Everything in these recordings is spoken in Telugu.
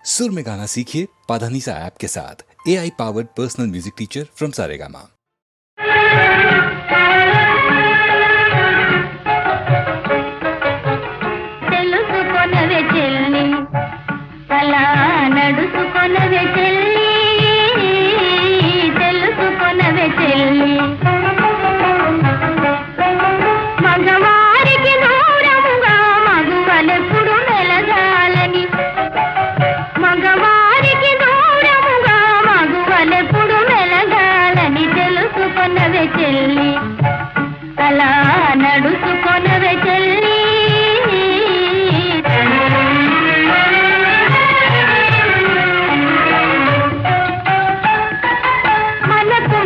सुर में गाना सीखिए पाधानीसा ऐप के साथ। AI powered personal music teacher from Saregama. తెలుసుకొనవే చెల్లి అలా నడుచుకొనవే చెల్లి తెలుసుకొనవే చెల్లి మగవారికి దూరముగా మగువలెప్పుడు మెలగాలని మగవారికి దూరముగా మగువలెప్పుడు మెలగాలని తెలుసుకొనవే చెల్లి అలా నడుచుకొనవే చెల్లి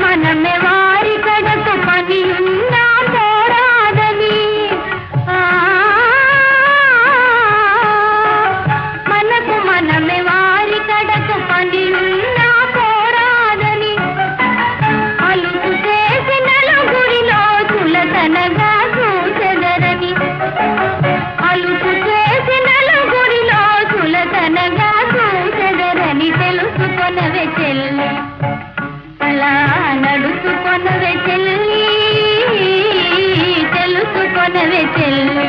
మనమే వారి కడకు పని ఉన్నా పోరాదని మనమే వారి కడకు పని ఉన్నా పోరాదని అలుసు చేసి నలుగురిలో చులతనగా చూచెదరని అలుసు చేసి నలుగురిలో చులతనగా చూచెదరని తెలుసుకొనవే చెల్లి అలా నడుచుకొనవే చెల్లి తెలుసుకొనవే చెల్లి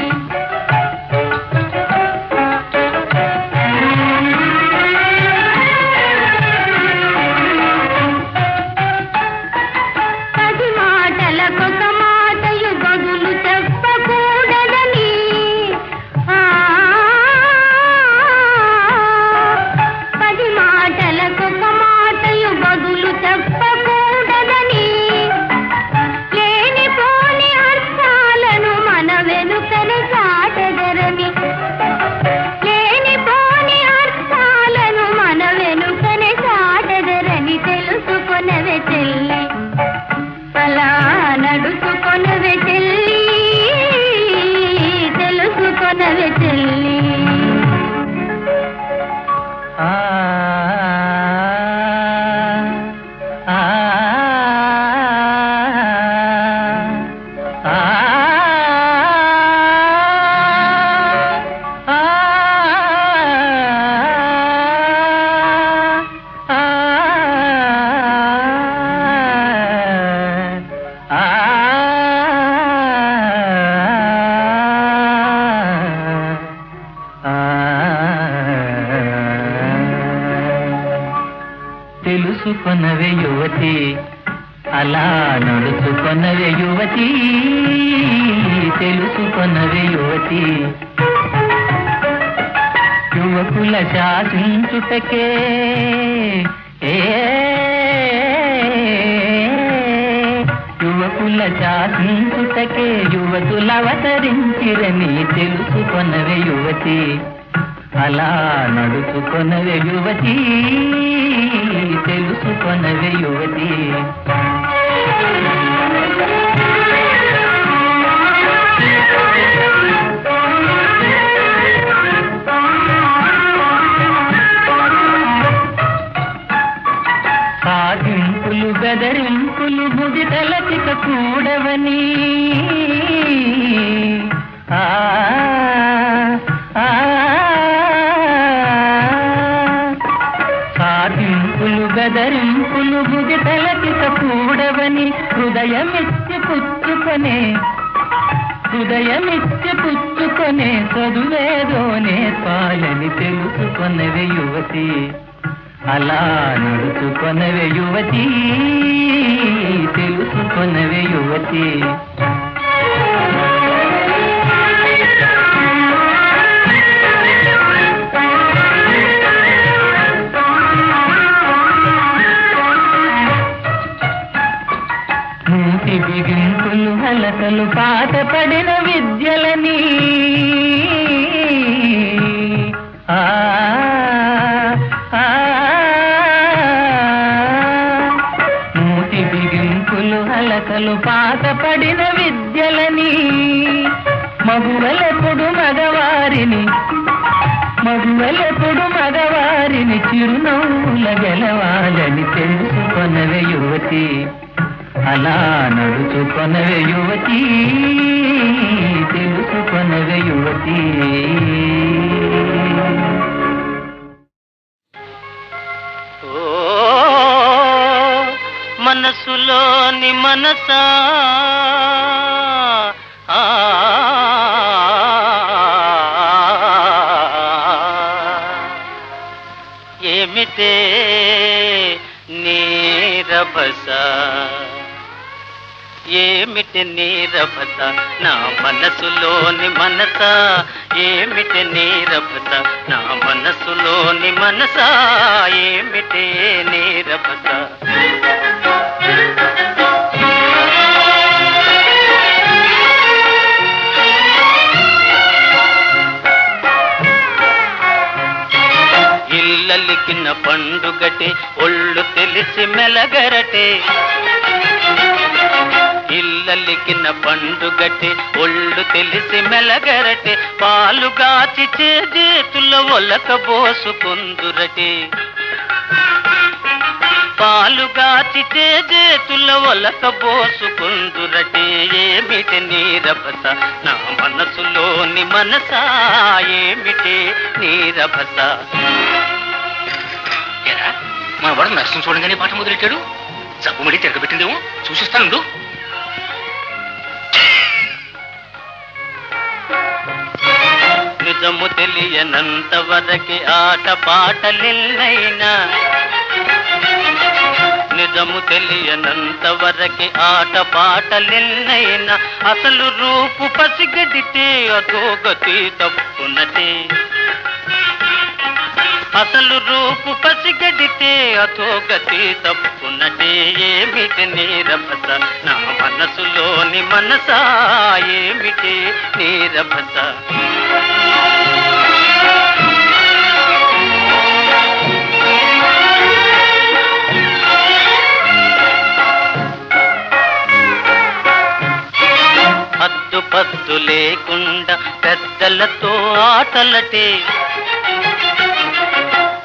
పది మాటలకొక మాటయు బదులు చెప్పకూడదని పది మాటలకొక మాటయు బదులు చెప్పకూడదని లేనిపోని అర్థాలను మన వెనుకనే చాటెదరని లేనిపోని అర్థాలను మన వెనుకనే చాటెదరని తెలుసుకొనవే చెల్లి అలా నడుచుకొనవే చెల్లి తెలుసుకొనవే చెల్లి తెలుసుకొనవే యువతి అలా నడుచుకొనవే యువతి తెలుసుకొనవే యువతి యువకుల శాసించుటకే యువకుల శాసించుటకే యువతులు అవతరించిరని తెలుసుకొనవే యువతి అలా నడుచుకొనవే యువతి తెలుసుకొనవే యువతి సాధింపులు బెదరింపులు బుద్ధి తలచిక కూడవని సాధింపులు బెదరింపులు బుద్ధి తలచిక కూడవని హృదయమిచ్చి పుచ్చుకొనే చదువేదో నేర్పాలని తెలుసుకొనవే యువతి అలా నడుచుకొనవే యువతి తెలుసుకొనవే యువతి మూతి బిగింపులు హలకలు పాత పడిన విద్యలని మూతి బిగింపులు హలకలు పాత పడిన విద్యలని మగువలెప్పుడు మగవారిని చిరునవ్వుల గెలవాలని తెలుసుకొనవే యువతి అలా నడుచుకొనవే యువతి తెలుసుకొనవే యువతి ఓ మనసులోని మనసా ఆ, ఏమిటే నీరభస ఏమిటి నీరభస నా మనసులోని మనస ఏమిటి నీరభస నా మనసులోని మనస ఏమిటి నీరభస ఇల్లలికిన పండుగటే ఒళ్ళు తెలిసి మెలగరటే ఇల్లలికిన పండుగటే ఒళ్ళు తెలిసి మెలగరటే పాలుగాచి చేతుల్లో ఒలక బోసుకుందురటే పాలుగాచి చేతుల్లో ఒలక బోసుకుందురటే ఏమిటి నీరభస నా మనసులోని మనస ఏమిటి నీరభస మన వాడు నర్సం చూడంగానే పాట మొదలెట్టాడు జబ్బుమడి తిరగబెట్టిందేమో చూసిస్తాను నిజము తెలియనంత వరకి ఆట పాటలిల్లైనా నిజము తెలియనంత వరకి ఆట పాటలిల్లైనా అసలు రూపు పసిగడితే అధోగతి తప్పునటే అసలు రూపు పసిగడితే అధోగతి తప్పునటే ఏమిటి నీరభస నా మనసులోని మనస ఏమిటి నీరభస హద్దు పద్దు లేకుండా పెద్దలతో ఆటలటే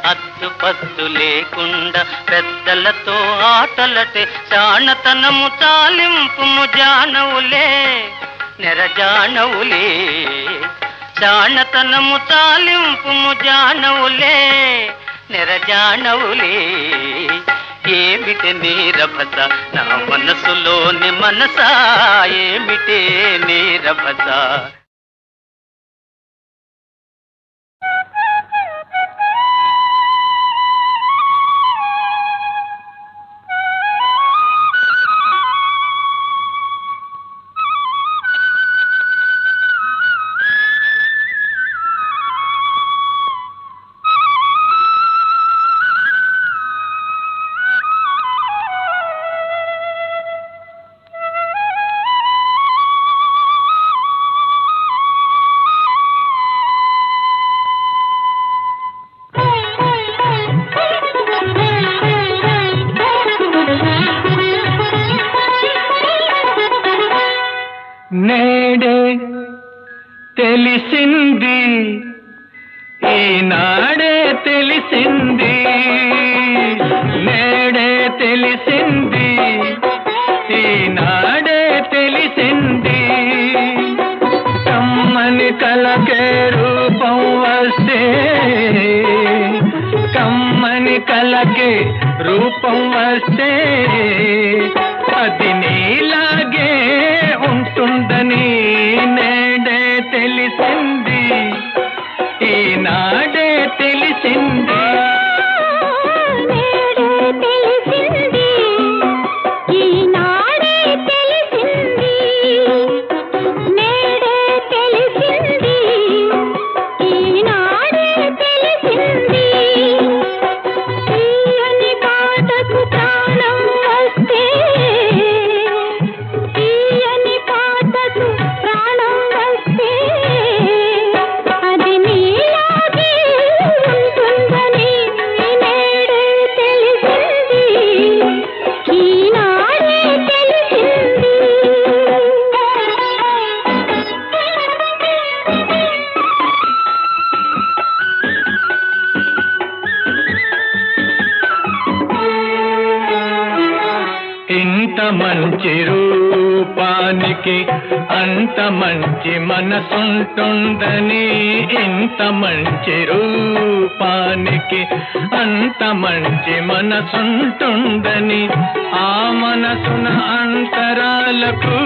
హద్దు పద్దు లేకుండా పెద్దలతో ఆటలటే చాణతనము చాలింపుము జానవులే నెరజానవులే చాణతనము చాలింపుము జానవులే నెరజానవులే ఏమిటి నీరభస నా మనసులోని మనస ఏమిటి నీరభస నేడే తెలిసింది ఈనాడే తెలిసింది నేడే తెలిసింది ఈనాడే తెలిసింది కమ్మని కలకే రూపం వస్తే కమ్మని కలకే రూపం వస్తే అది నీలాగే ఉంటుందని నేడే తెలిసింది ఈనాడే తెలిసింది రూపానికి అంత మంచి మనసుంటుందని, ఇంత మంచి రూపానికి అంత మంచి మనసుంటుందని, ఆ మనసున అంతరాలకు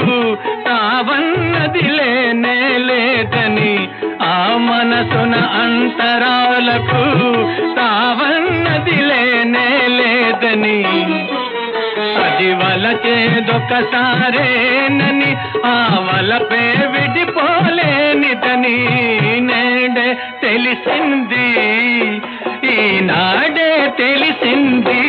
తావన్నది లేనే లేదని, ఆ మనసున అంతరాలకు తావన్నది లేనే లేదని, అది వలచేదొకసారేనని ఆ వలపే విడిపోలేనిదని నేడే తెలిసింది, ఈనాడే తెలిసింది.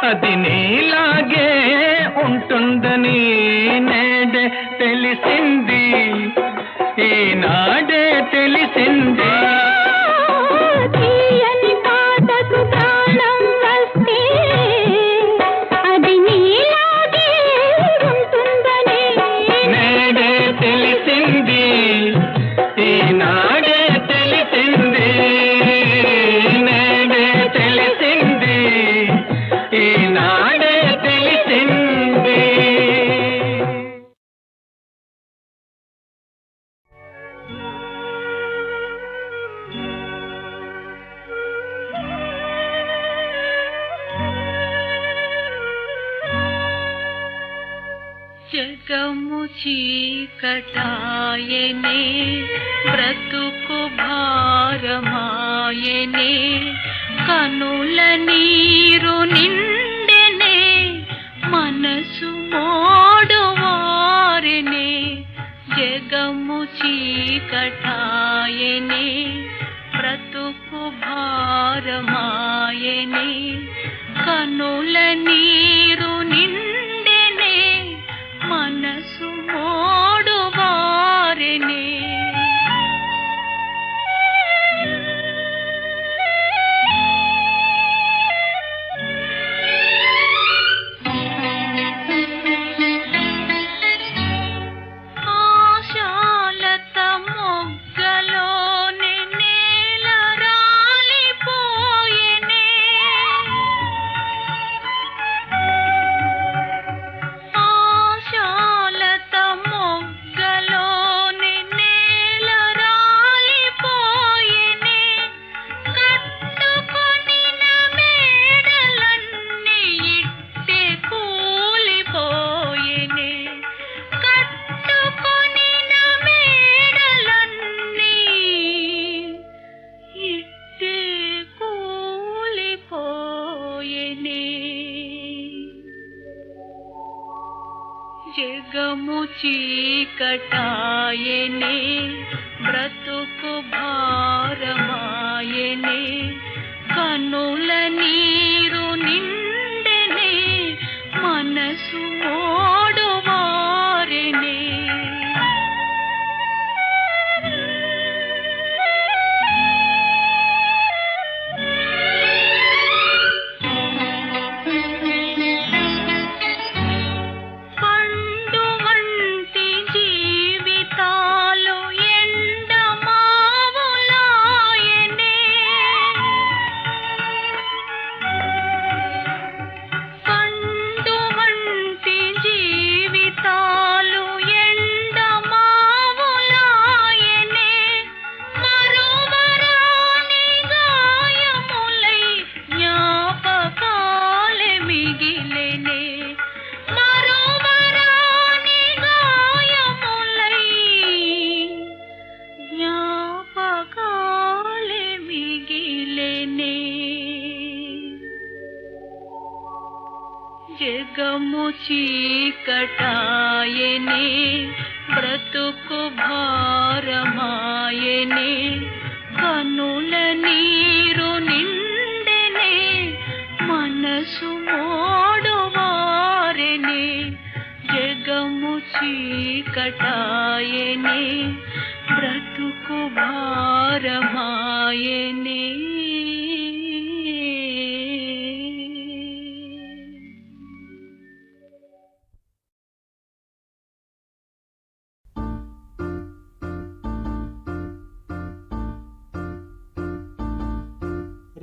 అది నీలాగే ఉంటుందని నేడే తెలిసింది, ఈనాడే తెలిసింది. తీయని పాటకు ప్రాణం వస్తే అది నీలాగే ఉంటుందని నేడే తెలిసింది, ఈనాడే తెలిసింది, నేడే తెలిసింది, ఈనాడే తెలిసింది. జగము చీకటాయనే, బ్రతుకు భారమాయనే, కనుల నీరు నిండెనే, మనసు మోడువారెనే. జగము చీకటాయనే, బ్రతుకు భారమాయనే, కనుల నీరు నిండెనే, మనసు మోడువారెనే. ఆశాలత మొగ్గలోని నేల రాలిపోయెనే, ఆశాలత మొగ్గలోని నేల రాలిపోయెనే, కట్టుకొనిన మేడలన్నీ ఇట్టే కూలిపోయెనే, కట్టుకొనిన మేడలన్నీ ఇట్టే కూలిపోయెనే. జగము చీకటాయనే, బ్రతుకు భారమాయనే, కనుల నీరు నిండెనే, మనసు మోడువారెనే. జగము చీకటాయనే బ్రతుకు భారమాయనే కనుల నీరు నిండెనే మనసు మోడువారెనే జగము చీకటాయనే బ్రతుకు భారమాయనే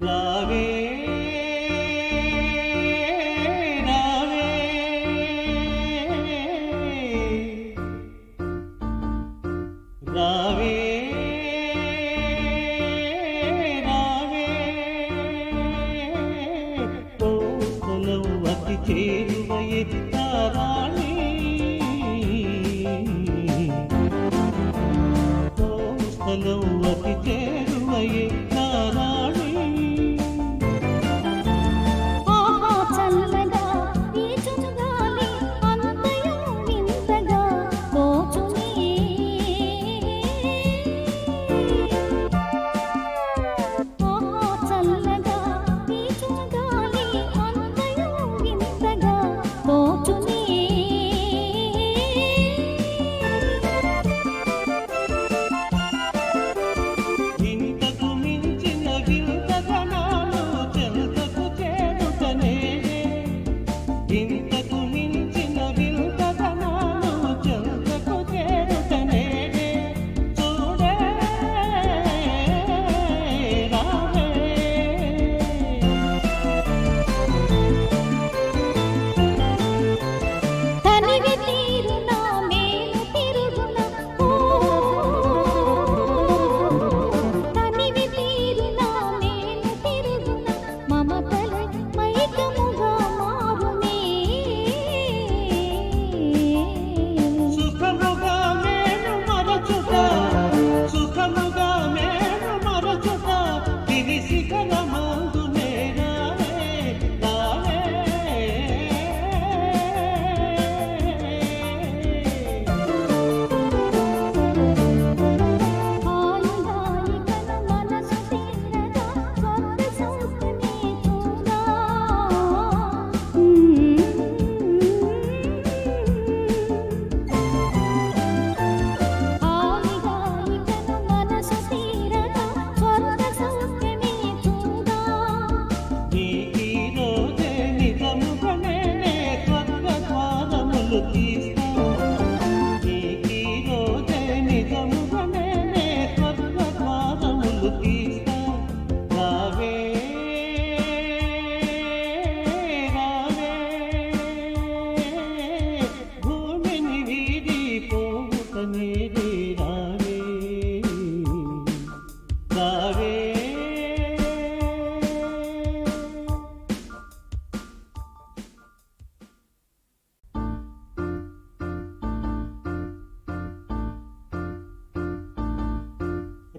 రావే రావే రావే రావే కోసలవు అతి చేరువయే తారాణి కోసలవు అతి చేరువయే తారాణి చల్లగా ఈ చుగాలి అంతయు వింతగా తోచునే చల్లగా ఈ చుగాలి అంతయు వింతగా తోచునే ఇంతకు మించిన వింతగణాలు చెంతకు చేరుటనే ఇంతకు మించిన వింతగణాలు చెంతకు చేరుటనే చూడే రావే తనివి తీరునా మేలు తిరుగునా తనివి తీరునా మేలు తిరుగునా మమతల మైకముగా మారునే సుఖముగా మేను మరచుట సుఖముగా మేను మరచుట తిరిసి కలమందునే రావే రావే హాయిగాలి కన మనసు తీరగా స్వర్గ సౌఖ్యమే చూడా హాయిగాలి కన మనసు తీరగా స్వర్గ సౌఖ్యమే చూడా నీకీ రోజే నిజముగనే స్వర్గ ద్వారములు తీస్తా నీకీ రోజే నిజముగనే స్వర్గ ద్వారములు తీస్తా రావే రావే భూమిని వీడి పోవుతనేది రావే రావే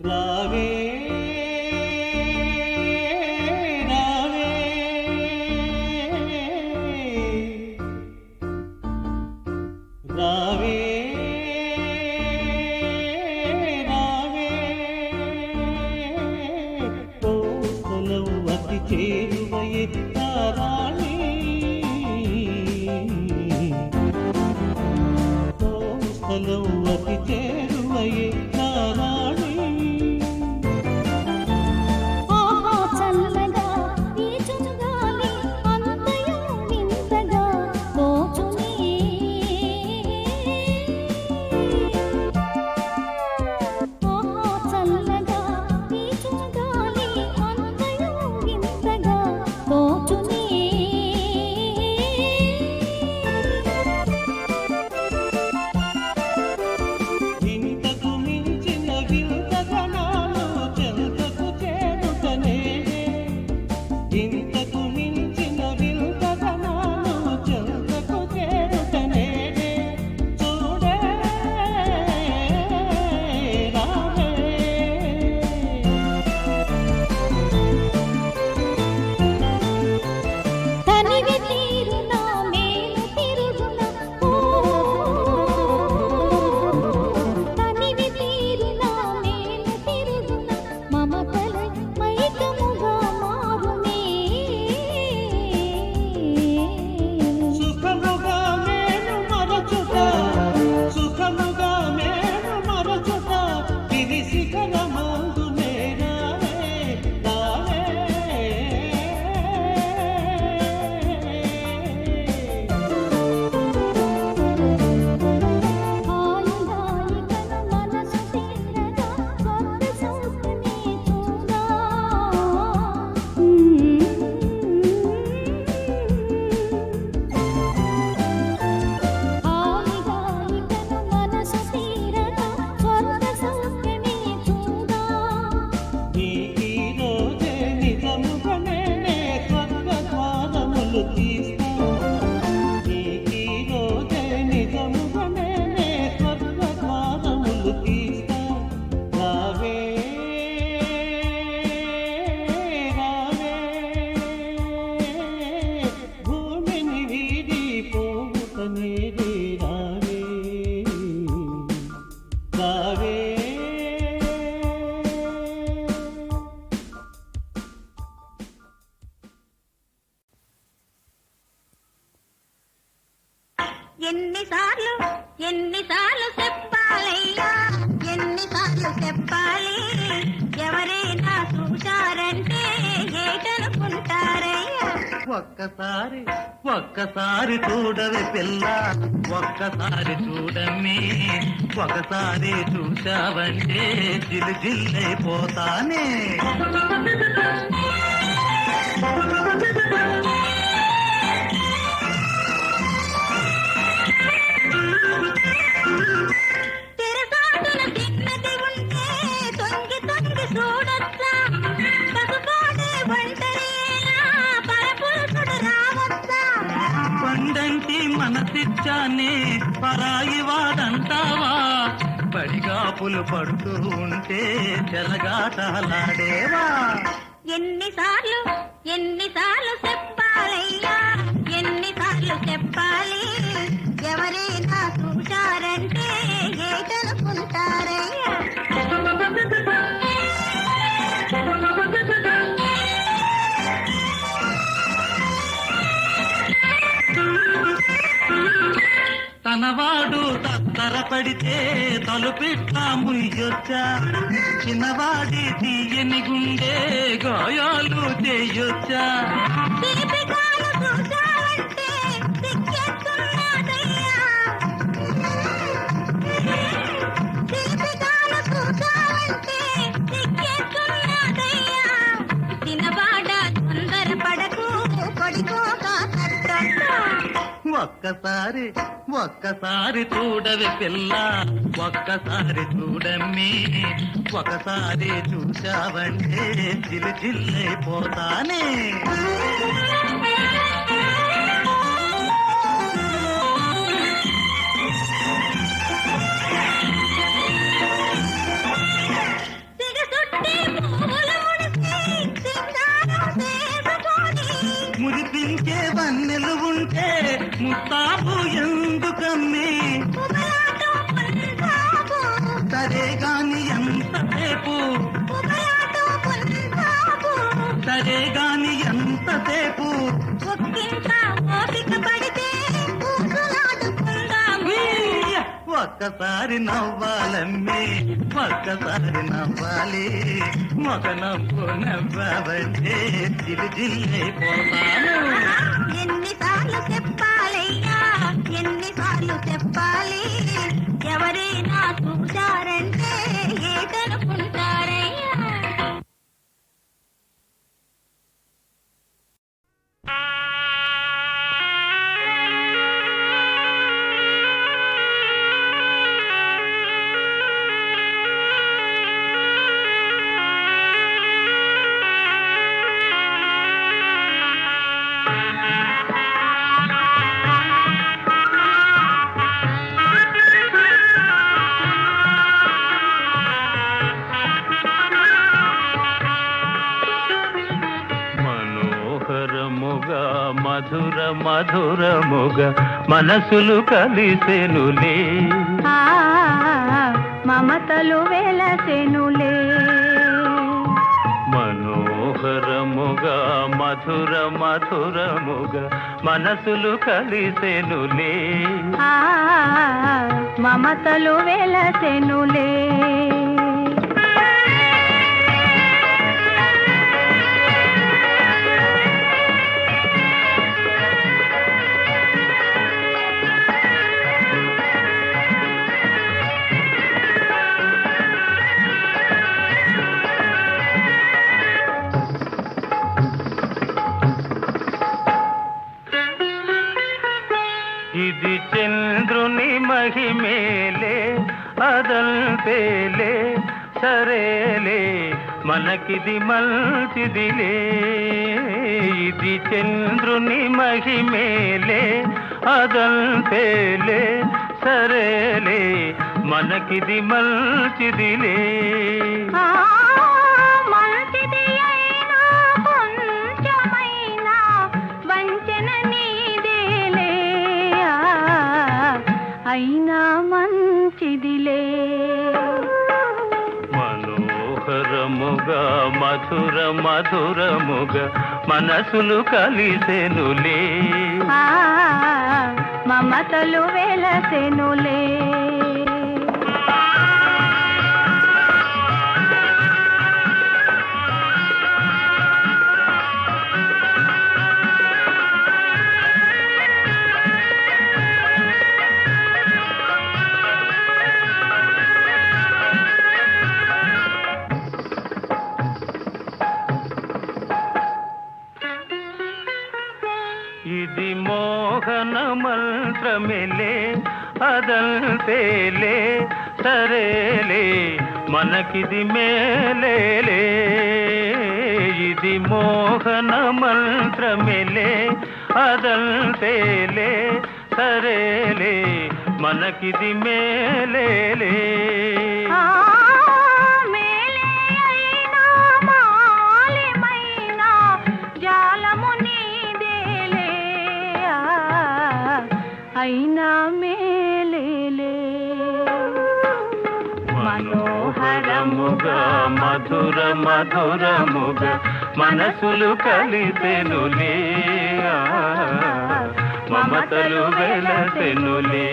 రావే రావే రావే రావే కోసలవు అతి చేరువయే తారాణి కోసలవు అతి చేరువయే తారాణి చల్లగా ఈ చుగాలి అంతయు వింతగా తోచునే చల్లగా ఈ చుగాలి అంతయు వింతగా తోచునే పరుగులు తీస్తా నీకీ రోజే నిజముగానే స్వర్గద్వారములు తీస్తా రావే రావే భూమిని వీడి పోవుతనేది రావే రావే ఎన్నిసార్లు చెప్పాలయ్యా, ఎన్నిసార్లు చెప్పాలి, ఎవరైనా చూశారంటే ఏటనుకుంటారయ్యా. ఒక్కసారి చూడవే పిల్ల, ఒక్కసారి చూడమ్మి, ఒకసారి చూశావంటే జిల్ జిల్లైపోతానే. తెరసాటున చిన్నది ఉంటే తొంగి తొంగి చూడొచ్చా, పసుపాడే ఒంటరియేనా పరపురుషుడు రావచ్చా. పండంటి మనసిచ్చానే పరాయి వాడంటావా, పడిగాపులు పడుతూ ఉంటే చెలగాటలాడేవా. ఎన్నిసార్లు చెప్పాలయ్యా, ఎన్నిసార్లు చెప్పాలి, ఎవరైనా చూశారంటే ఏటనుకుంటారయ్యా. తనవాడు తత్తరపడితే తలుపిట్లా ముయ్యొచ్చా, చిన్నవాడి తీయని గుండె గాయాలు చేయొచ్చా. దీపికాలు చూశావంటే సిగ్గెత్తున్నదయ్యా, దీపికాలు చూశావంటే సిగ్గెత్తున్నదయ్యా. తినబాడ తొందరపడకు కొడికోక తట్టొక్క. ఒక్కసారి చూడవే పిల్ల, ఒక్కసారి చూడమ్మి, ఒకసారి చూశావంటే జిల్ జిల్లైపోతానే. మురిపించే వన్నెలు ఉంటే ముస్తాబు ఎందుకమ్మి, సరే గాని ఎంతసేపు, సరే గాని ఎంతసేపు. ఒక్కసారి నవ్వాలమ్మి, ఒక్కసారి నవ్వాలి, మొగ నవ్వు నవ్వావంటే జిల్ జిల్లైపోతాను. ఎన్నిసార్లు చెప్పాలయ్యా, ఎన్నిసార్లు చెప్పాలి, ఎవరైనా చూశారంటే ఏటనుకుంటారయ్యా. మధురముగా మనసులు కలిసెనులే, మమతలు వెలసెనులే. మనోహరముగా మధురముగా మనసులు కలిసెనులే, మమతలు వెలసెనులే. ఇది చంద్రుని మహిమేలే అదంతేలే, సరేలే మనకిది మంచిదిలే. ఇది చంద్రుని మహిమేలే అదంతేలే సరేలే మనకిది మంచిదిలే ఆ, మంచిది అయినా కొంచెమైనా వంచన నీదేలే ఆ, అయినా మంచిదిలే మనోహరముగా మధుర మధురముగా మనసులు కలిసెనులే ఆ, మమతలు వెలసెనులే ఇది మోహన మంత్రమిలే అదంతేలే సరేలే మనకిది మేలేలే ఇది మోహన మంత్రమిలే అదంతేలే సరేలే మనకిది మేలేలే ఆ, మేలే అయినా మాలిమైనా జాలము నీదేలే ఆ, అయినా మేలేలే మనోహరముగా మధుర మధురముగా మనసులు కలిసెనులే మమతలు వెలసెనులే